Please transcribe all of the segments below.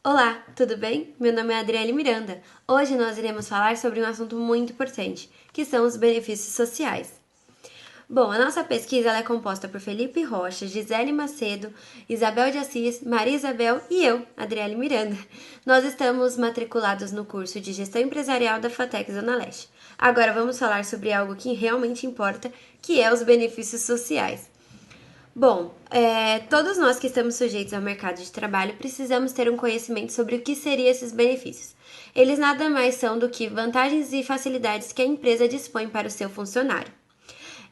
Olá, tudo bem? Meu nome é Adriele Miranda. Hoje nós iremos falar sobre um assunto muito importante, que são os benefícios sociais. Bom, a nossa pesquisa ela é composta por Felipe Rocha, Gisele Macedo, Isabel de Assis, Maria Isabel e eu, Adriele Miranda. Nós estamos matriculados no curso de Gestão Empresarial da FATEC Zona Leste. Agora vamos falar sobre algo que realmente importa, que é os benefícios sociais. Bom, todos nós que estamos sujeitos ao mercado de trabalho precisamos ter um conhecimento sobre o que seriam esses benefícios. Eles nada mais são do que vantagens e facilidades que a empresa dispõe para o seu funcionário.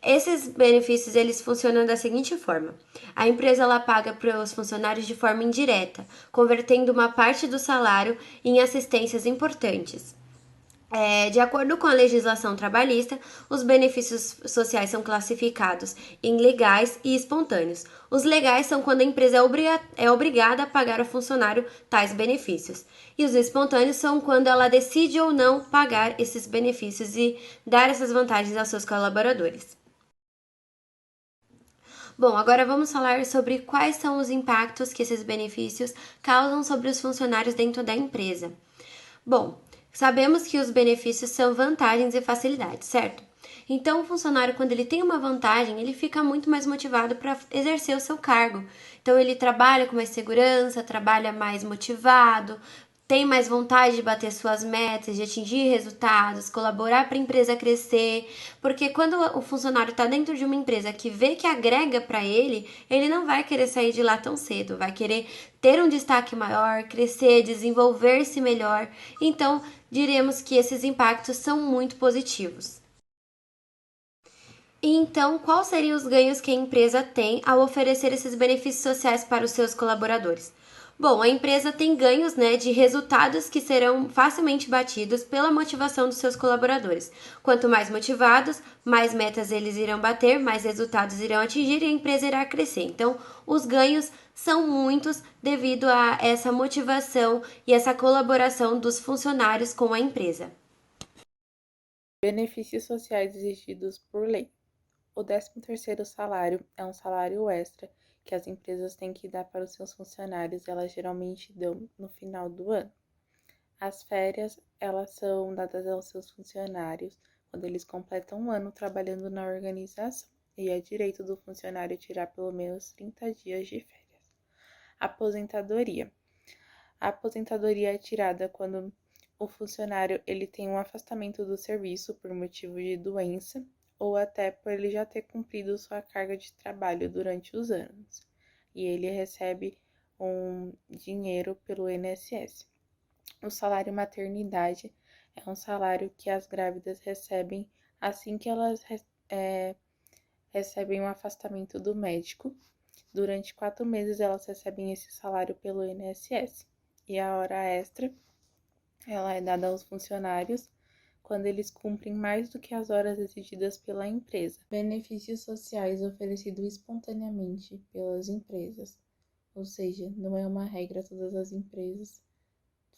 Esses benefícios eles funcionam da seguinte forma: a empresa ela paga para os funcionários de forma indireta, convertendo uma parte do salário em assistências importantes. De acordo com a legislação trabalhista, os benefícios sociais são classificados em legais e espontâneos. Os legais são quando a empresa é obrigada a pagar ao funcionário tais benefícios. E os espontâneos são quando ela decide ou não pagar esses benefícios e dar essas vantagens aos seus colaboradores. Bom, agora vamos falar sobre quais são os impactos que esses benefícios causam sobre os funcionários dentro da empresa. Bom, sabemos que os benefícios são vantagens e facilidades, certo? Então, o funcionário, quando ele tem uma vantagem, ele fica muito mais motivado para exercer o seu cargo. Então, ele trabalha com mais segurança, trabalha mais motivado, tem mais vontade de bater suas metas, de atingir resultados, colaborar para a empresa crescer, porque quando o funcionário está dentro de uma empresa que vê que agrega para ele não vai querer sair de lá tão cedo, vai querer ter um destaque maior, crescer, desenvolver-se melhor. Então, diremos que esses impactos são muito positivos. E então, quais seriam os ganhos que a empresa tem ao oferecer esses benefícios sociais para os seus colaboradores? Bom, a empresa tem ganhos, de resultados que serão facilmente batidos pela motivação dos seus colaboradores. Quanto mais motivados, mais metas eles irão bater, mais resultados irão atingir e a empresa irá crescer. Então, os ganhos são muitos devido a essa motivação e essa colaboração dos funcionários com a empresa. Benefícios sociais exigidos por lei. O 13º salário é um salário extra que as empresas têm que dar para os seus funcionários, elas geralmente dão no final do ano. As férias, elas são dadas aos seus funcionários quando eles completam um ano trabalhando na organização, e é direito do funcionário tirar pelo menos 30 dias de férias. Aposentadoria. A aposentadoria é tirada quando o funcionário ele tem um afastamento do serviço por motivo de doença ou até por ele já ter cumprido sua carga de trabalho durante os anos, e ele recebe um dinheiro pelo INSS. O salário maternidade é um salário que as grávidas recebem assim que elas recebem um afastamento do médico. Durante 4 meses elas recebem esse salário pelo INSS. E a hora extra, ela é dada aos funcionários quando eles cumprem mais do que as horas exigidas pela empresa. Benefícios sociais oferecidos espontaneamente pelas empresas, ou seja, não é uma regra todas as empresas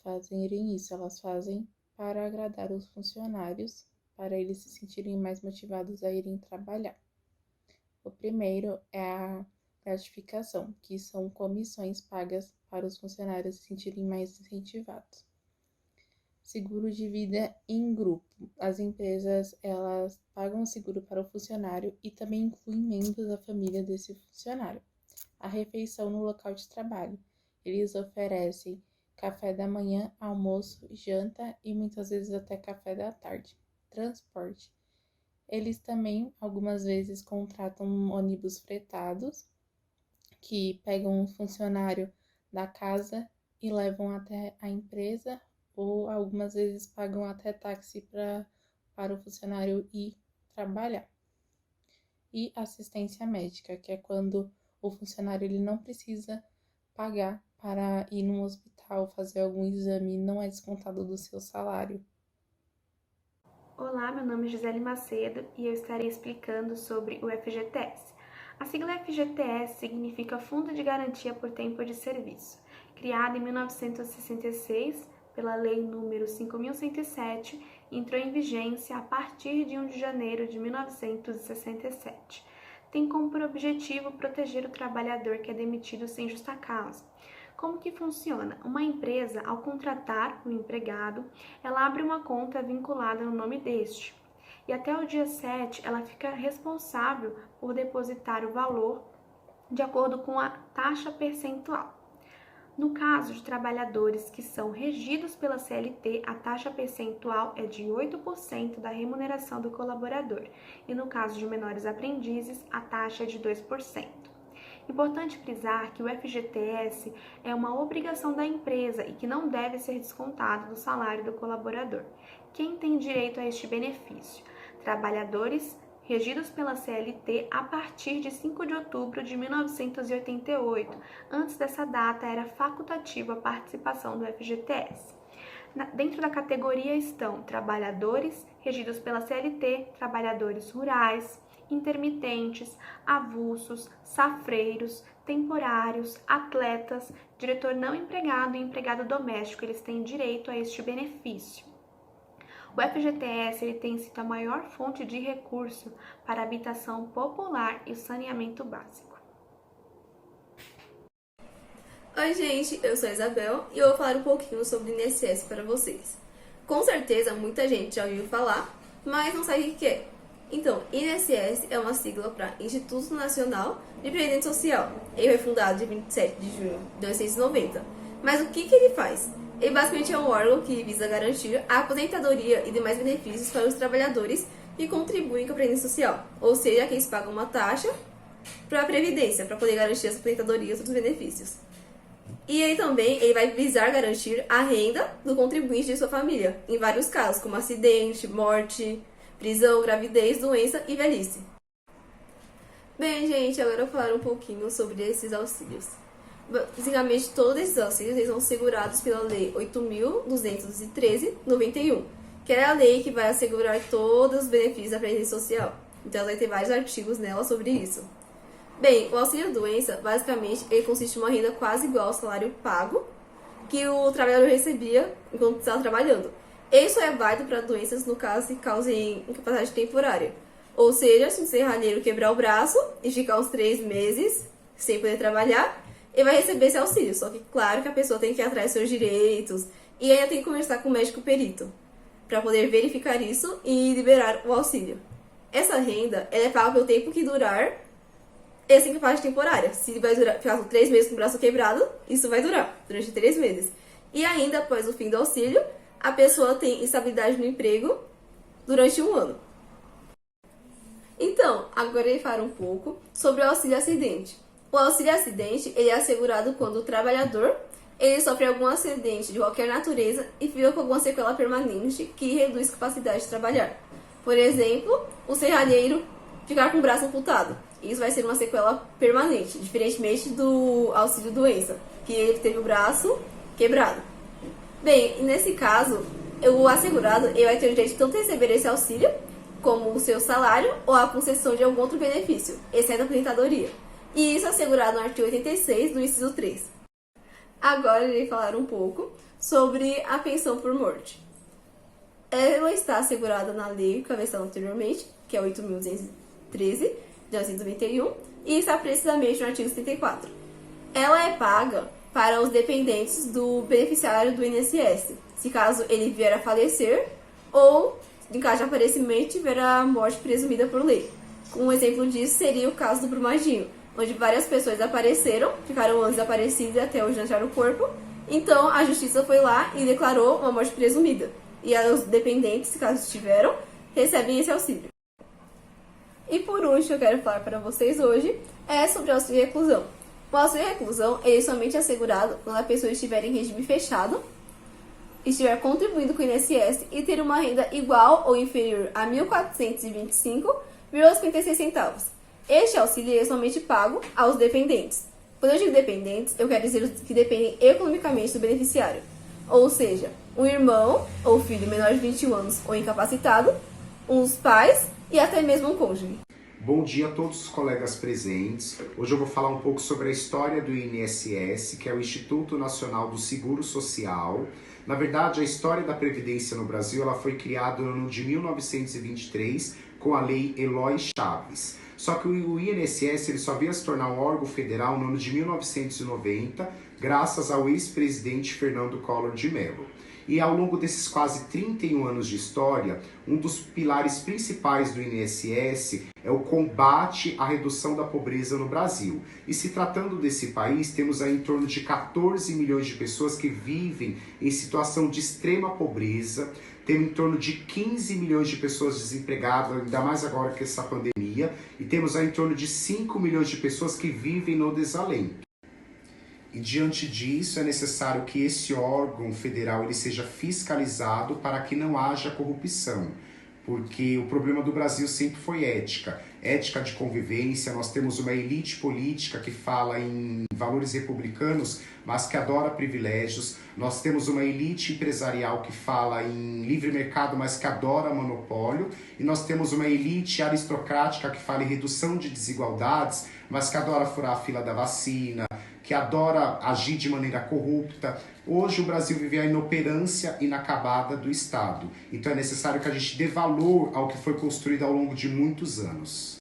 fazerem isso, elas fazem para agradar os funcionários, para eles se sentirem mais motivados a irem trabalhar. O primeiro é a gratificação, que são comissões pagas para os funcionários se sentirem mais incentivados. Seguro de vida em grupo. As empresas, elas pagam o seguro para o funcionário e também incluem membros da família desse funcionário. A refeição no local de trabalho. Eles oferecem café da manhã, almoço, janta e muitas vezes até café da tarde. Transporte. Eles também, algumas vezes, contratam ônibus fretados, que pegam um funcionário da casa e levam até a empresa, ou algumas vezes pagam até táxi para o funcionário ir trabalhar. E assistência médica, que é quando o funcionário ele não precisa pagar para ir no hospital fazer algum exame, não é descontado do seu salário. Olá, meu nome é Gisele Macedo e eu estarei explicando sobre o FGTS. A sigla FGTS significa Fundo de Garantia por Tempo de Serviço, criado em 1966 pela Lei nº 5.107 e entrou em vigência a partir de 1 de janeiro de 1967. Tem como objetivo proteger o trabalhador que é demitido sem justa causa, Como que funciona? Uma empresa, ao contratar um empregado, ela abre uma conta vinculada no nome deste. E até o dia 7, ela fica responsável por depositar o valor de acordo com a taxa percentual. No caso de trabalhadores que são regidos pela CLT, a taxa percentual é de 8% da remuneração do colaborador, e no caso de menores aprendizes, a taxa é de 2%. Importante frisar que o FGTS é uma obrigação da empresa e que não deve ser descontado do salário do colaborador. Quem tem direito a este benefício? Trabalhadores regidos pela CLT a partir de 5 de outubro de 1988. Antes dessa data, era facultativa a participação do FGTS. Dentro da categoria estão trabalhadores regidos pela CLT, trabalhadores rurais, intermitentes, avulsos, safreiros, temporários, atletas, diretor não empregado e empregado doméstico. Eles têm direito a este benefício. O FGTS ele tem sido a maior fonte de recurso para a habitação popular e o saneamento básico. Oi gente, eu sou a Isabel e eu vou falar um pouquinho sobre o INSS para vocês. Com certeza muita gente já ouviu falar, mas não sabe o que é. Então, INSS é uma sigla para Instituto Nacional de Previdência Social. Ele foi fundado em 27 de junho de 1990. Mas o que ele faz? Ele basicamente é um órgão que visa garantir a aposentadoria e demais benefícios para os trabalhadores que contribuem com a Previdência Social, ou seja, aqueles pagam uma taxa para a Previdência, para poder garantir as aposentadorias e outros benefícios. E aí também ele vai visar garantir a renda do contribuinte de sua família, em vários casos, como acidente, morte, prisão, gravidez, doença e velhice. Bem, gente, agora eu vou falar um pouquinho sobre esses auxílios. Basicamente, todos esses auxílios eles são segurados pela Lei 8.213/91, que é a lei que vai assegurar todos os benefícios da Previdência Social. Então, ela vai ter vários artigos nela sobre isso. Bem, o auxílio-doença, basicamente, ele consiste em uma renda quase igual ao salário pago que o trabalhador recebia enquanto estava trabalhando. Ele só é válido para doenças, no caso, que causem incapacidade temporária. Ou seja, se um serralheiro quebrar o braço e ficar uns 3 meses sem poder trabalhar, ele vai receber esse auxílio. Só que, claro, que a pessoa tem que ir atrás dos seus direitos e ainda tem que conversar com o médico perito para poder verificar isso e liberar o auxílio. Essa renda ela é paga pelo tempo que durar essa incapacidade temporária. Se vai durar, ficar 3 meses com o braço quebrado, isso vai durar durante 3 meses. E ainda, após o fim do auxílio, a pessoa tem estabilidade no emprego durante 1 ano. Então, agora eu vou falar um pouco sobre o auxílio acidente. O auxílio acidente ele é assegurado quando o trabalhador ele sofre algum acidente de qualquer natureza e fica com alguma sequela permanente que reduz a capacidade de trabalhar. Por exemplo, o serralheiro ficar com o braço amputado. Isso vai ser uma sequela permanente, diferentemente do auxílio-doença, que ele teve o braço quebrado. Bem, nesse caso, o assegurado ele vai ter o direito de tanto receber esse auxílio, como o seu salário ou a concessão de algum outro benefício, exceto a aposentadoria. E isso é assegurado no artigo 86 do inciso 3. Agora eu irei falar um pouco sobre a pensão por morte. Ela está assegurada na lei que eu falei anteriormente, que é 8.213 de 1991, e está precisamente no artigo 74. Ela é paga para os dependentes do beneficiário do INSS, se caso ele vier a falecer ou, em caso de aparecimento, tiver a morte presumida por lei. Um exemplo disso seria o caso do Brumadinho, onde várias pessoas apareceram, ficaram anos desaparecidas e até hoje não acharam o corpo. Então, a justiça foi lá e declarou uma morte presumida. E os dependentes, caso tiveram, recebem esse auxílio. E por último, eu quero falar para vocês hoje é sobre o auxílio reclusão. O auxílio reclusão é somente assegurado quando a pessoa estiver em regime fechado, estiver contribuindo com o INSS e ter uma renda igual ou inferior a R$ 1.425,56. Este auxílio é somente pago aos dependentes. Quando eu digo dependentes, eu quero dizer os que dependem economicamente do beneficiário. Ou seja, um irmão ou filho menor de 21 anos ou incapacitado, uns pais e até mesmo um cônjuge. Bom dia a todos os colegas presentes. Hoje eu vou falar um pouco sobre a história do INSS, que é o Instituto Nacional do Seguro Social. Na verdade, a história da Previdência no Brasil ela foi criada no ano de 1923 com a Lei Eloy Chaves. Só que o INSS ele só veio a se tornar um órgão federal no ano de 1990, graças ao ex-presidente Fernando Collor de Mello. E ao longo desses quase 31 anos de história, um dos pilares principais do INSS é o combate à redução da pobreza no Brasil. E se tratando desse país, temos aí em torno de 14 milhões de pessoas que vivem em situação de extrema pobreza, temos em torno de 15 milhões de pessoas desempregadas, ainda mais agora com essa pandemia, e temos aí em torno de 5 milhões de pessoas que vivem no desalento. E diante disso é necessário que esse órgão federal ele seja fiscalizado para que não haja corrupção, porque o problema do Brasil sempre foi ética de convivência. Nós temos uma elite política que fala em valores republicanos, mas que adora privilégios. Nós temos uma elite empresarial que fala em livre mercado, mas que adora monopólio. E nós temos uma elite aristocrática que fala em redução de desigualdades, mas que adora furar a fila da vacina, que adora agir de maneira corrupta. Hoje o Brasil vive a inoperância inacabada do Estado. Então é necessário que a gente dê valor ao que foi construído ao longo de muitos anos.